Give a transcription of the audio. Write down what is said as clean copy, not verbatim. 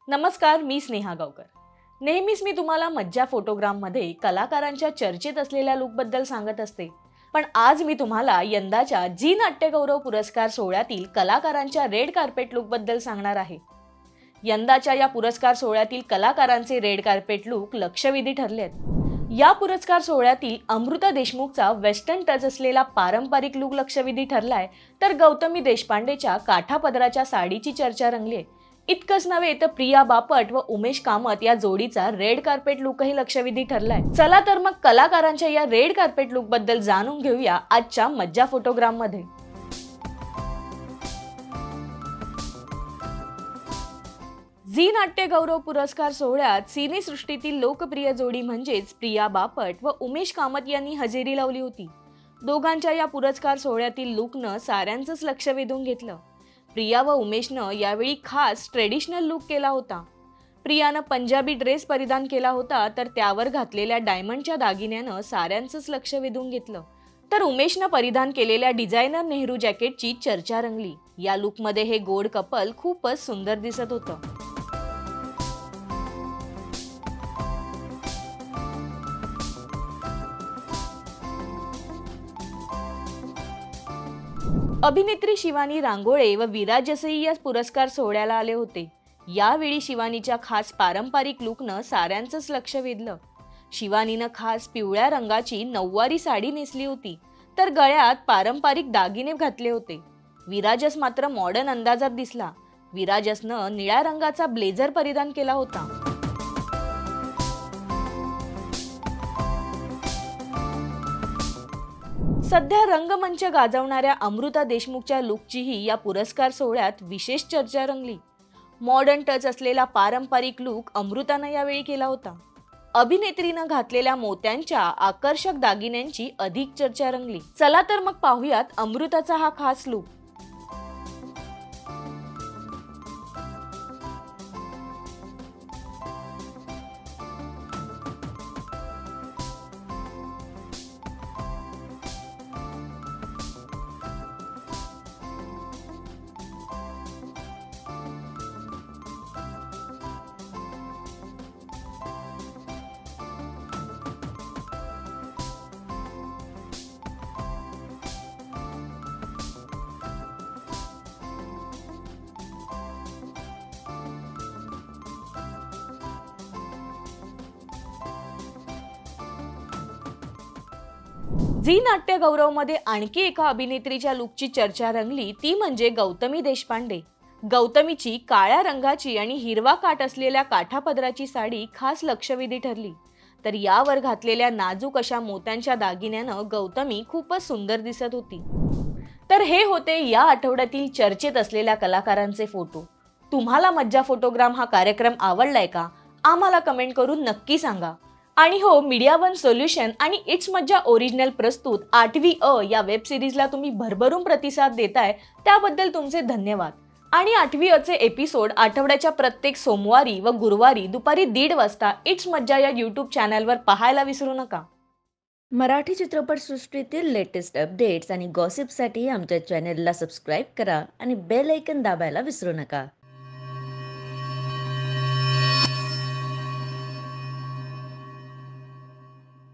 नमस्कार, मी स्नेहा गावकर। नेहमीच मी तुम्हाला मज्जा फोटोग्राममध्ये कलाकारांच्या चर्चेत असलेल्या लुकबद्दल सांगत असते। पण आज मी तुम्हाला यंदाच्या झी नाट्यगौरव पुरस्कार सोहळ्यातील कलाकारांच्या रेड कार्पेट लुकबद्दल सांगणार आहे। यंदाच्या या पुरस्कार सोहळ्यातील कलाकारांचे रेड कार्पेट लुक लक्षवेधी ठरले आहेत। या पुरस्कार सोहळ्यातील अमृता देशमुखचा वेस्टर्न टच असलेला पारंपरिक लुक लक्षवेधी ठरलाय, तर गौतमी देशपांडेच्या काठापदराच्या साडीची चर्चा रंगली आहे। इतकंच नव्हे तर प्रिया बापट व उमेश कामत या जोडीचा रेड कार्पेट लुकही लक्षवेधी ठरलाय। चला तर मग कलाकारांच्या या रेड कार्पेट लुक बद्दल जाणून घेऊया आजच्या मज्जा फोटोग्राम मध्ये। झी नाट्यगौरव पुरस्कार सोहळ्यात सिनेसृष्टीतील लोकप्रिय जोडी म्हणजेच प्रिया बापट व उमेश कामत यांनी हजेरी लावली होती। दोघांच्या या पुरस्कार सोहळ्यातील लुकनं साऱ्यांचंच लक्ष वेधून घेतलं। प्रिया व उमेशनं यावेळी खास ट्रेडिशनल लुक केला होता। प्रियानं पंजाबी ड्रेस परिधान केला होता, तर त्यावर घातलेल्या डायमंडच्या दागिन्यानं साऱ्यांचंच लक्ष वेधून घेतलं। तर उमेशनं परिधान केलेल्या डिझायनर नेहरू जॅकेटची चर्चा रंगली। या लुकमध्ये हे गोड कपल खूपच सुंदर दिसत होतं। अभिनेत्री शिवानी रांगोळे व विराज देसाई या पुरस्कार सोहळ्याला आले होते। यावेळी शिवानीच्या खास पारंपरिक लुकनं साऱ्यांचंच लक्ष वेधलं। शिवानीनं खास पिवळ्या रंगाची नऊवारी साडी नेसली होती, तर गळ्यात पारंपरिक दागिने घातले होते। विराजस मात्र मॉडर्न अंदाजात दिसला। विराजसनं निळ्या रंगाचा ब्लेझर परिधान केला होता। सध्या रंगमंच गाजवणाऱ्या अमृता देशमुखच्या लुकचीही या पुरस्कार सोहळ्यात विशेष चर्चा रंगली। मॉडर्न टच असलेला पारंपरिक लुक अमृतानं यावेळी केला होता। अभिनेत्रीनं घातलेल्या मोत्यांच्या आकर्षक दागिन्यांची अधिक चर्चा रंगली। चला तर मग पाहूयात अमृताचा हा खास लुक। झी नाट्यगौरवमध्ये आणखी एका अभिनेत्रीच्या लुकची चर्चा रंगली, ती म्हणजे गौतमी देशपांडे। गौतमीची काळ्या रंगाची आणि हिरवा काठ असलेल्या काठापदराची साडी खास लक्षवेधी ठरली। तर यावर घातलेल्या नाजूक अशा मोत्यांच्या दागिन्यानं गौतमी खूपच सुंदर दिसत होती। तर हे होते या आठवड्यातील चर्चेत असलेल्या कलाकारांचे फोटो। तुम्हाला मज्जा फोटोग्राम हा कार्यक्रम आवडलाय का? आम्हाला कमेंट करून नक्की सांगा। आणि हो, मीडिया वन सोल्युशन आणि इट्स मज्जा ओरिजिनल प्रस्तुत 8वी अ या वेब सिरीजला तुम्ही भरभरून प्रतिसाद देताय, त्याबद्दल तुमचे धन्यवाद। आणि 8वी अ चे एपिसोड आठवड्याच्या प्रत्येक सोमवारी व गुरुवारी दुपारी 1:30 वाजता इट्स मज्जा या यूट्यूब चॅनलवर पाहायला विसरू नका। मराठी चित्रपटसृष्टीतील लेटेस्ट अपडेट्स आणि गॉसिपसाठी आमच्या चॅनेलला सबस्क्राईब करा आणि बेल ऐकन दाबायला विसरू नका।